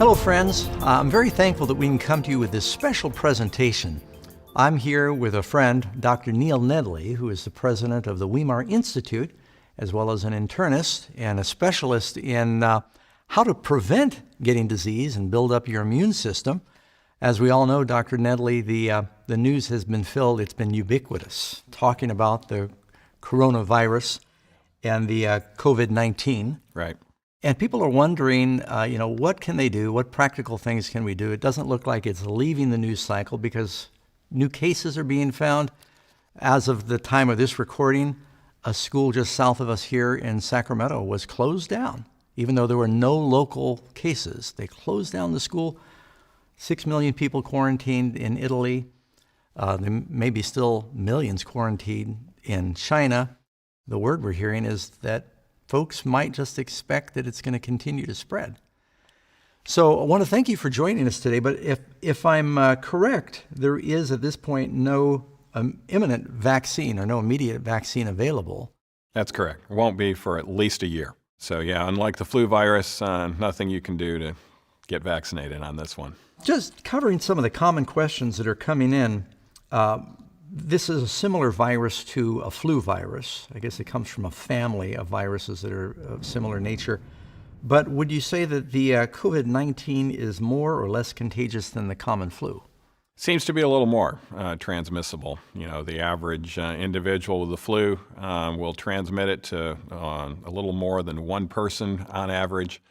Hello friends, I'm very thankful that we can come to you with this special presentation. I'm here with a friend, Dr. Neil Nedley, who is the president of the Weimar Institute, as well as an internist and a specialist in how to prevent getting disease and build up your immune system. As we all know, Dr. Nedley, the news has been filled, it's been ubiquitous, talking about the coronavirus and the COVID-19. Right. And people are wondering, what can they do? What practical things can we do? It doesn't look like it's leaving the news cycle because new cases are being found. As of the time of this recording, a school just south of us here in Sacramento was closed down. Even though there were no local cases, they closed down the school. 6 million people quarantined in Italy. There may be still millions quarantined in China. The word we're hearing is that folks might just expect that it's going to continue to spread. So I want to thank you for joining us today, but if I'm correct, there is at this point no imminent vaccine or no immediate vaccine available. That's correct. It won't be for at least a year. So yeah, unlike the flu virus, nothing you can do to get vaccinated on this one. Just covering some of the common questions that are coming in, this is a similar virus to a flu virus. I guess it comes from a family of viruses that are of similar nature. But would you say that the COVID-19 is more or less contagious than the common flu? Seems to be a little more transmissible. You know, the average individual with the flu will transmit it to a little more than one person on average.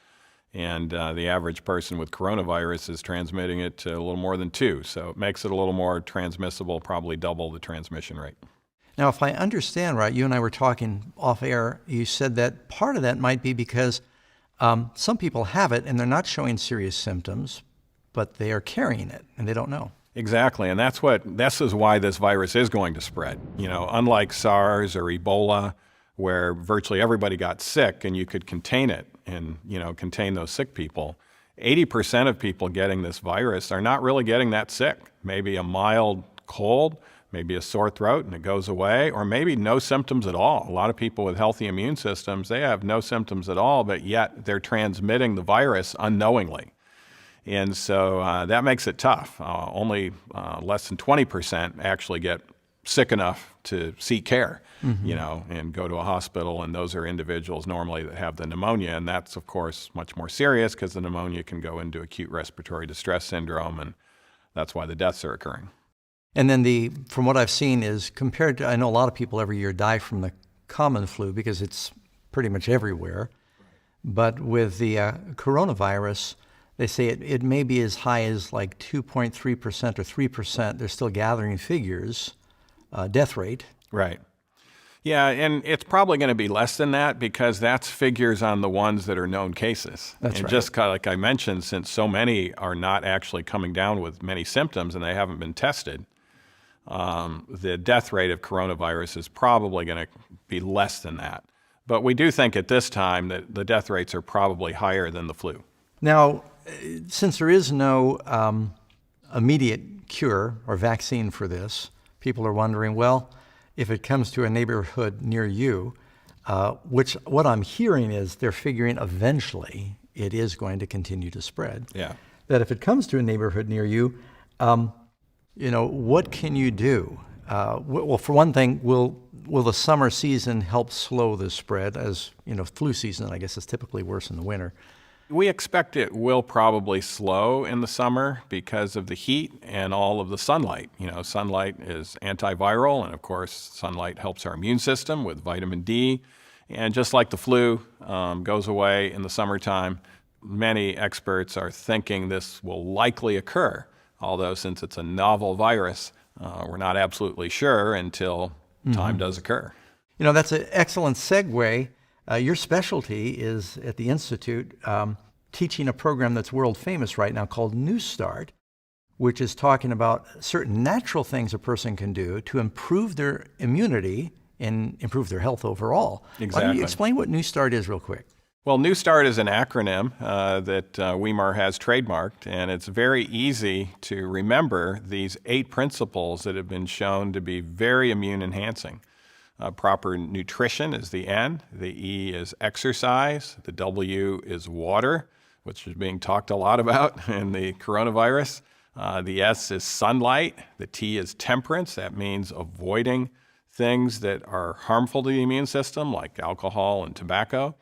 And the average person with coronavirus is transmitting it to a little more than two. So it makes it a little more transmissible, probably double the transmission rate. Now, if I understand right, you and I were talking off air, you said that part of that might be because some people have it and they're not showing serious symptoms, but they are carrying it and they don't know. Exactly, and this is why this virus is going to spread. You know, unlike SARS or Ebola, where virtually everybody got sick and you could contain it and, contain those sick people, 80% of people getting this virus are not really getting that sick. Maybe a mild cold, maybe a sore throat and it goes away, or maybe no symptoms at all. A lot of people with healthy immune systems, they have no symptoms at all, but yet they're transmitting the virus unknowingly. And so that makes it tough. Only less than 20% actually get sick enough to seek care, and go to a hospital. And those are individuals normally that have the pneumonia. And that's, of course, much more serious because the pneumonia can go into acute respiratory distress syndrome. And that's why the deaths are occurring. And then from what I've seen is compared to, I know a lot of people every year die from the common flu because it's pretty much everywhere. But with the coronavirus, they say it may be as high as like 2.3% or 3%. They're still gathering figures, death rate. Right. Yeah, and it's probably going to be less than that because that's figures on the ones that are known cases. That's and right. Just kind of like I mentioned, since so many are not actually coming down with many symptoms and they haven't been tested, the death rate of coronavirus is probably going to be less than that. But we do think at this time that the death rates are probably higher than the flu. Now, since there is no immediate cure or vaccine for this, people are wondering, well, if it comes to a neighborhood near you, what I'm hearing is they're figuring eventually it is going to continue to spread. Yeah. That if it comes to a neighborhood near you, what can you do? Well, for one thing, will the summer season help slow the spread? As flu season, I guess, is typically worse in the winter. We expect it will probably slow in the summer because of the heat and all of the sunlight. Sunlight is antiviral, and of course, sunlight helps our immune system with vitamin D. And just like the flu goes away in the summertime, many experts are thinking this will likely occur. Although since it's a novel virus, we're not absolutely sure until time does occur. That's an excellent segue. Your specialty is at the Institute teaching a program that's world famous right now called NEWSTART, which is talking about certain natural things a person can do to improve their immunity and improve their health overall. Exactly. Why don't you explain what NEWSTART is real quick? Well, NEWSTART is an acronym that Weimar has trademarked, and it's very easy to remember these 8 principles that have been shown to be very immune enhancing. Proper nutrition is the N, the E is exercise, the W is water, which is being talked a lot about in the coronavirus. The S is sunlight. The T is temperance. That means avoiding things that are harmful to the immune system, like alcohol and tobacco.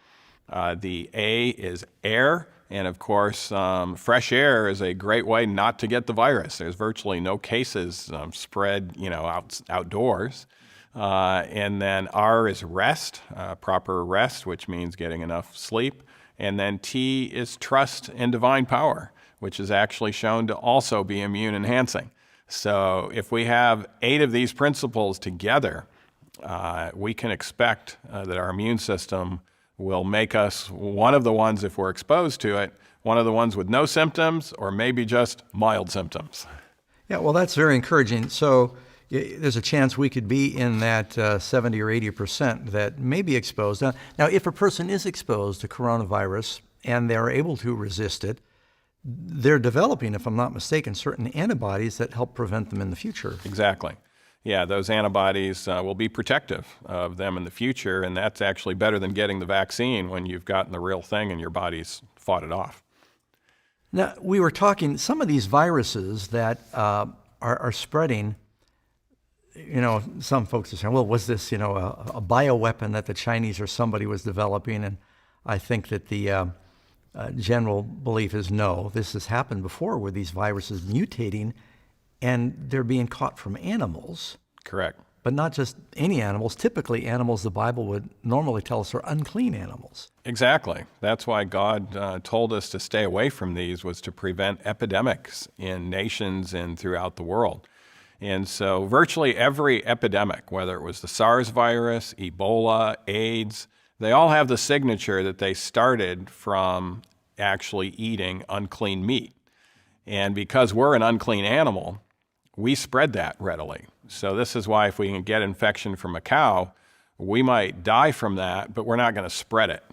The A is air. And of course, fresh air is a great way not to get the virus. There's virtually no cases spread, outdoors. And then R is rest, proper rest, which means getting enough sleep. And then T is trust in divine power, which is actually shown to also be immune enhancing. So if we have 8 of these principles together, we can expect that our immune system will make us one of the ones, if we're exposed to it, one of the ones with no symptoms or maybe just mild symptoms. Yeah, well, that's very encouraging. So there's a chance we could be in that 70 or 80% that may be exposed. Now, if a person is exposed to coronavirus and they're able to resist it, they're developing, if I'm not mistaken, certain antibodies that help prevent them in the future. Exactly. Yeah, those antibodies will be protective of them in the future, and that's actually better than getting the vaccine when you've gotten the real thing and your body's fought it off. Now, we were talking, some of these viruses that are spreading, some folks are saying, well, was this, a bioweapon that the Chinese or somebody was developing? And I think that the general belief is no. This has happened before where these viruses mutating and they're being caught from animals. Correct. But not just any animals. Typically, animals the Bible would normally tell us are unclean animals. Exactly. That's why God told us to stay away from these, was to prevent epidemics in nations and throughout the world. And so virtually every epidemic, whether it was the SARS virus, Ebola, AIDS, they all have the signature that they started from actually eating unclean meat. And because we're an unclean animal, we spread that readily. So this is why if we can get infection from a cow, we might die from that, but we're not going to spread it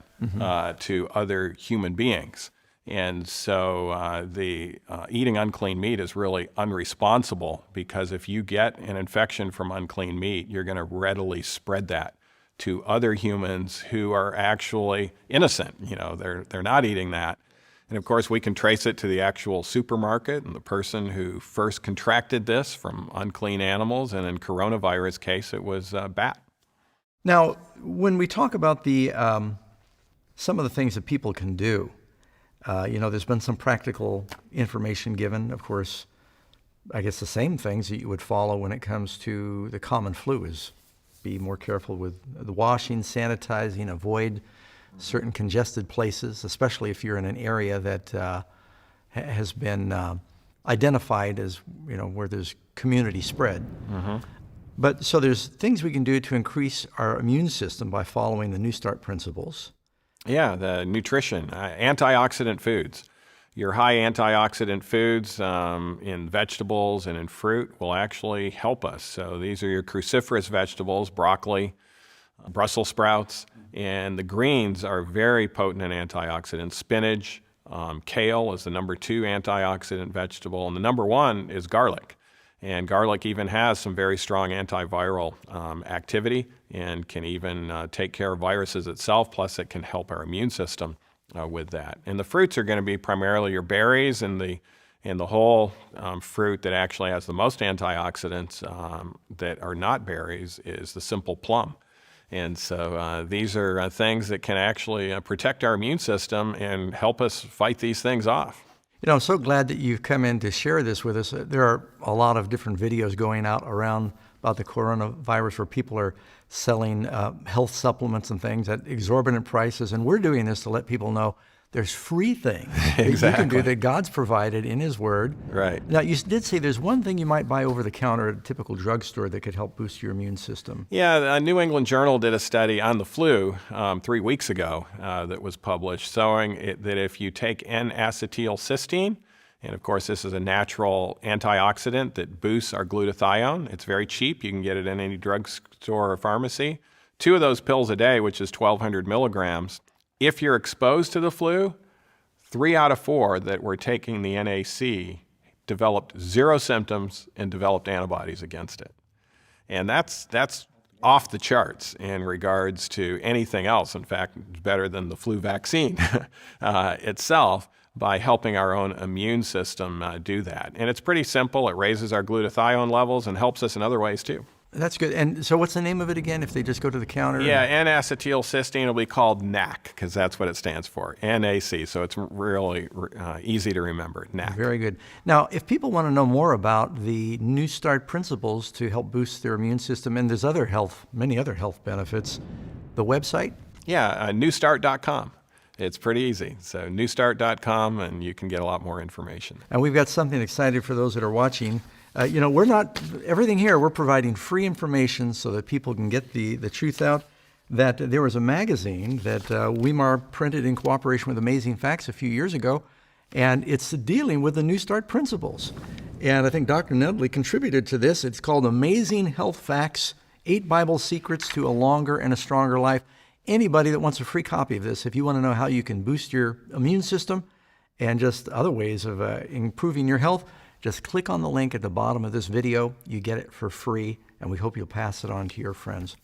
to other human beings. And so the eating unclean meat is really unresponsible, because if you get an infection from unclean meat, you're going to readily spread that to other humans who are actually innocent. They're not eating that. And of course, we can trace it to the actual supermarket and the person who first contracted this from unclean animals. And in coronavirus case, it was a bat. Now, when we talk about the some of the things that people can do, there's been some practical information given. Of course, I guess the same things that you would follow when it comes to the common flu is be more careful with the washing, sanitizing, avoid certain congested places, especially if you're in an area that has been identified as, where there's community spread. Mm-hmm. But so there's things we can do to increase our immune system by following the NEWSTART principles. Yeah, the nutrition, antioxidant foods. Your high antioxidant foods in vegetables and in fruit will actually help us. So these are your cruciferous vegetables, broccoli, Brussels sprouts, and the greens are very potent in antioxidants. Spinach, kale is the number 2 antioxidant vegetable, and the number 1 is garlic. And garlic even has some very strong antiviral activity and can even take care of viruses itself, plus it can help our immune system with that. And the fruits are going to be primarily your berries, and the whole fruit that actually has the most antioxidants that are not berries is the simple plum. And so these are things that can actually protect our immune system and help us fight these things off. I'm so glad that you've come in to share this with us. There are a lot of different videos going out around about the coronavirus where people are selling health supplements and things at exorbitant prices. And we're doing this to let people know there's free things that you can do that God's provided in His Word. Right. Now, you did say there's one thing you might buy over the counter at a typical drugstore that could help boost your immune system. Yeah, the New England Journal did a study on the flu 3 weeks ago that was published, showing that if you take N-acetylcysteine, and of course this is a natural antioxidant that boosts our glutathione. It's very cheap. You can get it in any drugstore or pharmacy. 2 of those pills a day, which is 1,200 milligrams. If you're exposed to the flu, 3 out of 4 that were taking the NAC developed 0 symptoms and developed antibodies against it. And that's off the charts in regards to anything else. In fact, it's better than the flu vaccine itself by helping our own immune system do that. And it's pretty simple. It raises our glutathione levels and helps us in other ways too. That's good. And so what's the name of it again if they just go to the counter? Yeah, N-acetylcysteine will be called NAC because that's what it stands for, NAC. So it's really easy to remember, NAC. Very good. Now, if people want to know more about the New Start principles to help boost their immune system, and there's many other health benefits, the website? Yeah, newstart.com. It's pretty easy. So newstart.com, and you can get a lot more information. And we've got something exciting for those that are watching. Everything here, we're providing free information so that people can get the truth out. That there was a magazine that Weimar printed in cooperation with Amazing Facts a few years ago, and it's dealing with the New Start principles. And I think Dr. Nedley contributed to this. It's called Amazing Health Facts, 8 Bible Secrets to a Longer and a Stronger Life. Anybody that wants a free copy of this, if you want to know how you can boost your immune system and just other ways of improving your health, just click on the link at the bottom of this video. You get it for free, and we hope you'll pass it on to your friends.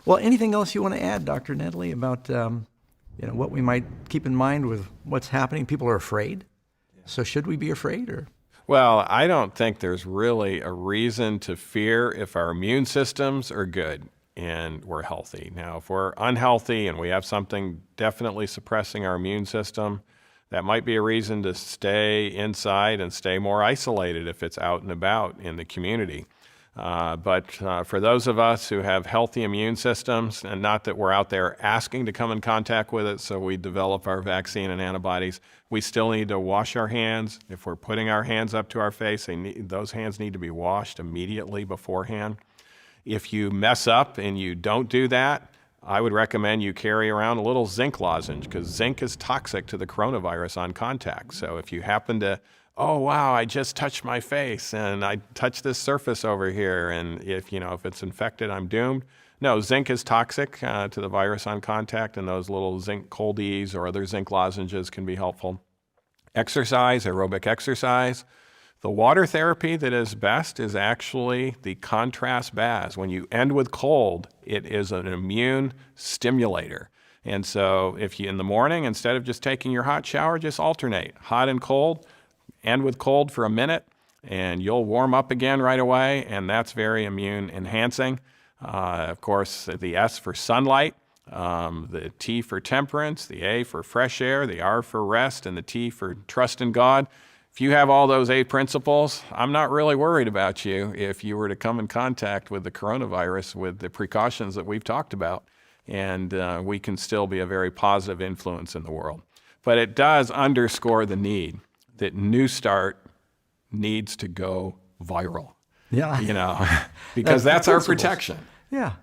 Well, anything else you want to add, Dr. Nedley, about what we might keep in mind with what's happening? People are afraid. So should we be afraid? Or? Well, I don't think there's really a reason to fear if our immune systems are good and we're healthy. Now, if we're unhealthy and we have something definitely suppressing our immune system, that might be a reason to stay inside and stay more isolated if it's out and about in the community. But for those of us who have healthy immune systems, and not that we're out there asking to come in contact with it, so we develop our vaccine and antibodies, we still need to wash our hands. If we're putting our hands up to our face, those hands need to be washed immediately beforehand. If you mess up and you don't do that, I would recommend you carry around a little zinc lozenge, because zinc is toxic to the coronavirus on contact. So if you happen to, oh wow, I just touched my face and I touched this surface over here, and if it's infected, I'm doomed. No, zinc is toxic to the virus on contact, and those little zinc coldies or other zinc lozenges can be helpful. Exercise, aerobic exercise. The water therapy that is best is actually the contrast baths. When you end with cold, it is an immune stimulator. And so if you, in the morning, instead of just taking your hot shower, just alternate hot and cold, end with cold for a minute, and you'll warm up again right away, and that's very immune enhancing. Of course, the S for sunlight, the T for temperance, the A for fresh air, the R for rest, and the T for trust in God. If you have all those 8 principles, I'm not really worried about you if you were to come in contact with the coronavirus with the precautions that we've talked about, and we can still be a very positive influence in the world. But it does underscore the need that New Start needs to go viral. Yeah. Because that's our protection. Yeah.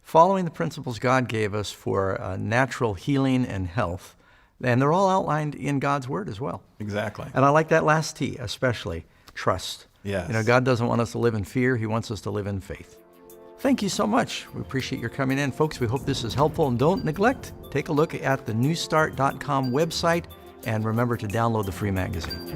Following the principles God gave us for natural healing and health. And they're all outlined in God's Word as well. Exactly. And I like that last T, especially, trust. Yes. God doesn't want us to live in fear. He wants us to live in faith. Thank you so much. We appreciate your coming in. Folks, we hope this is helpful. And don't neglect, take a look at the newstart.com website, and remember to download the free magazine.